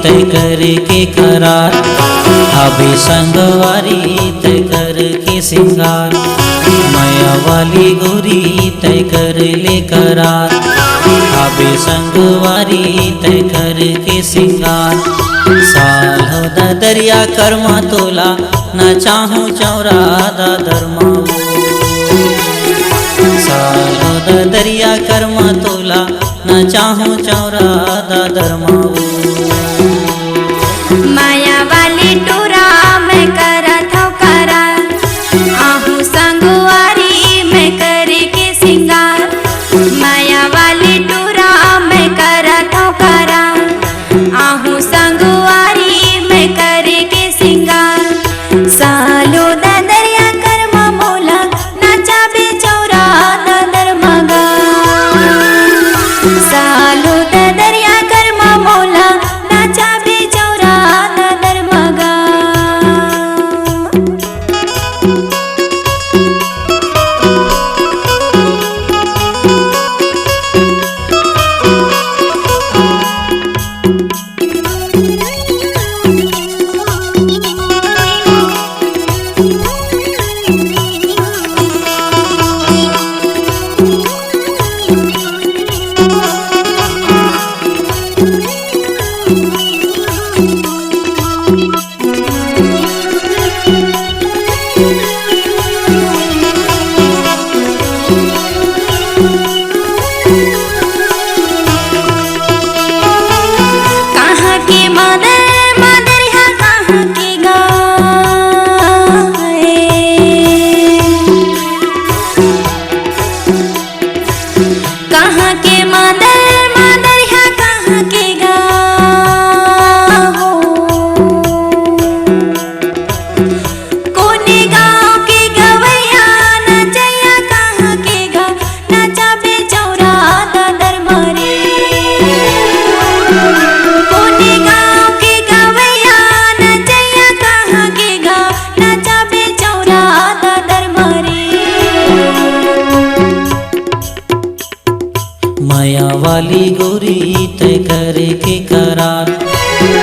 तय करके करार, अभी संगवारी तय करके सिंगार। माया वाली गोरी तय कर ले करार, अभी संगवारी तय करके सिंगार। साल हो दरिया कर्मा तोला, न चाहूँ चौरा दादर माऊ। साल हो दरिया कर्मा तोला, न चाहूँ चौरा दादर माऊ। माया वाली टूरा मैं करत हूँ करार, आहू संगवारी मैं करे के सिंगार। माया वाली टूरा मैं करत हूँ करार, आहू संगवारी मैं करे के सिंगार। सालो दरिया कर्मा मोला, नाचा बेचौरा दादर मगा। सालो दरिया कर्मा मोला, नाचा बेचौरा दादर मगा। कहाँ के मादर मादर है कहाँ के गा हो। कोने गाँव के गवैया नचैया कहाँ के गा, नचा बेचौरा दादर मरे। कोने गाँव के गवैया नचैया कहाँ के गा, नचा बेचौरा दादर मरे। माया वाली गोरी तय करके करार,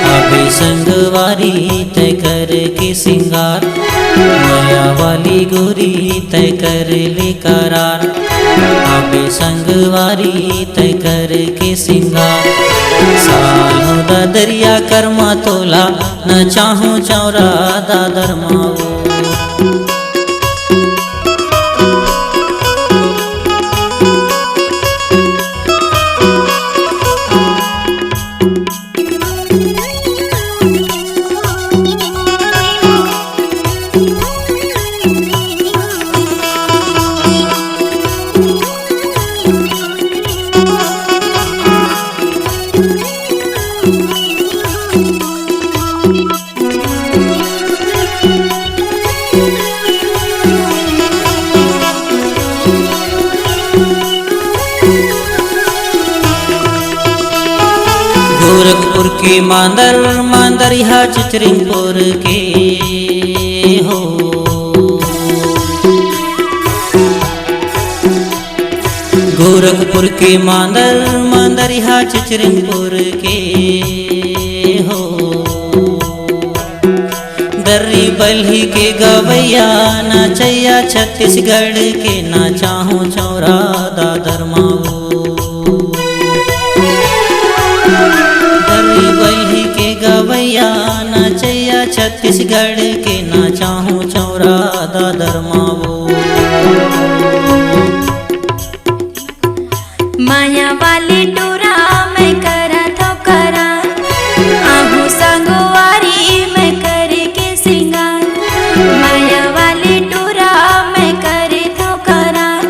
अभी संगवारी तय करके सिंगार। माया वाली गोरी तय कर ले करार, अभी संगवारी तय करके सिंगार। साल हो दरिया कर्मा तोला, न चाहूँ चौरा दादर माऊ। गोरखपुर के मांदर मांदर यहाँ चिचरिंगपुर के हो। गोरखपुर के मांदर मांदर यहाँ चिचरिंगपुर के हो। दर्री बल्ही के गवैया नाचैया छत्तीसगढ़ के, ना चाहूँ चौरा दादर माऊ। दर्री बल्ही के गवैया नाचैया छत्तीसगढ़ के, ना चाहूँ चौरा दादर माऊ। माया वाली टूरा मैं करत हूँ करार, आहू संगवारी मैं करे के सिंगार। माया वाली टूरा मैं करत हूँ करार,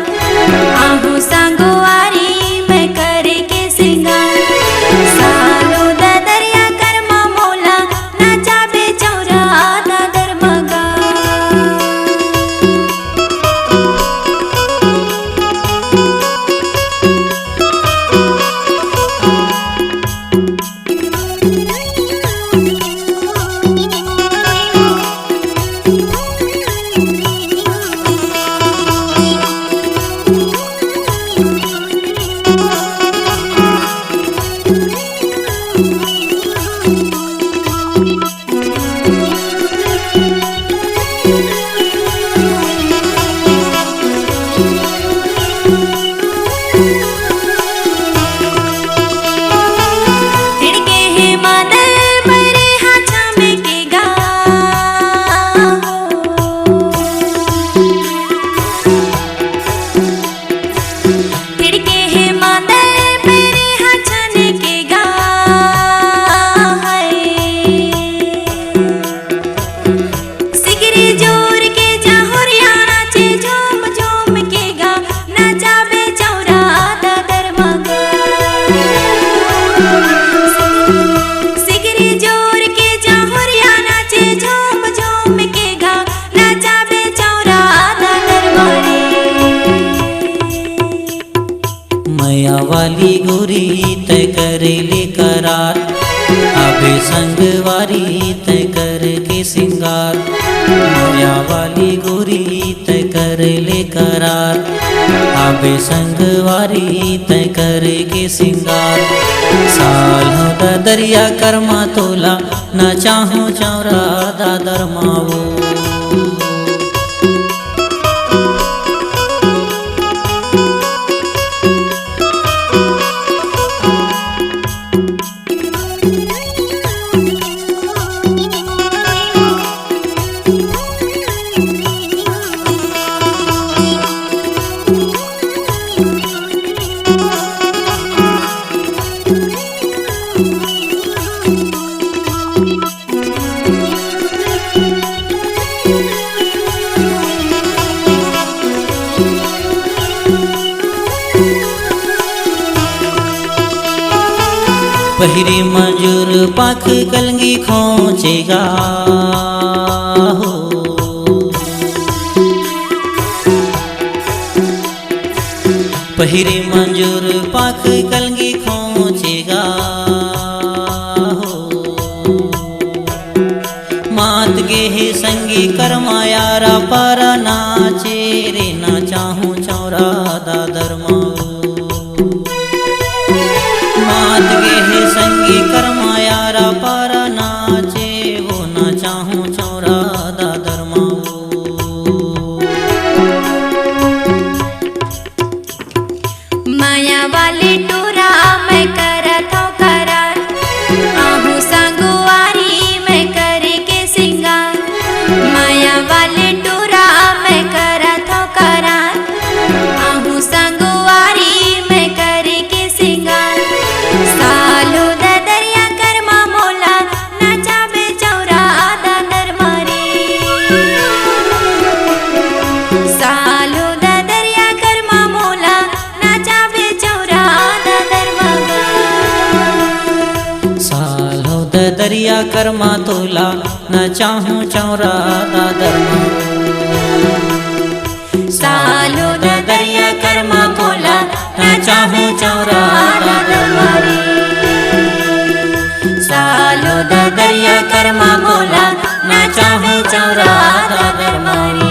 आहू संगवारी मैं करे के सिंगार। सालो दरिया कर्मा मोला, नाचा बेचौरा दादर मगा। गोरी तय करेले करार, अबे संगवारी तय करके सिंगार। मोया वाली गोरी तय करेले करार, अबे संगवारी तय करके सिंगार। साल हो दरिया कर्मा तोला, न चाहूँ चौरा दादर मावो। पहिरे मंजूर पाख कलंगी खोचेगा हो। पहिरे मंजूर पाख कलंगी खोचेगा हो। मात गे हे संगी करमायारा पारा नाचे रे, ना चाहूँ चौरा दादर माओ। मात गे हे संगी करमायारा पारा नाचे, वो ना चाहूँ चौरा दादर माओ। माया वाले टूरा मैं करत हूँ करार, आहू संगवारी मैं करे के सिंगार। माया वाले टूरा मैं करत हूँ करार, आहू संगवारी मैं करे के सिंगार। सालो दरिया कर्मा मोला, नाचाबे चौरा दादर मारी। सालो दरिया कर्मा मोला, नाचाबे चौरा दादर मगा। सालो दरिया कर्मा तोला, न चाहूँ चौरा दादर माओ। सालो दरिया कर्मा मोला, नाचाबे चौरा दादर मारी। सालो दरिया कर्मा मोला, नाचाबे चौरा दादर मारी।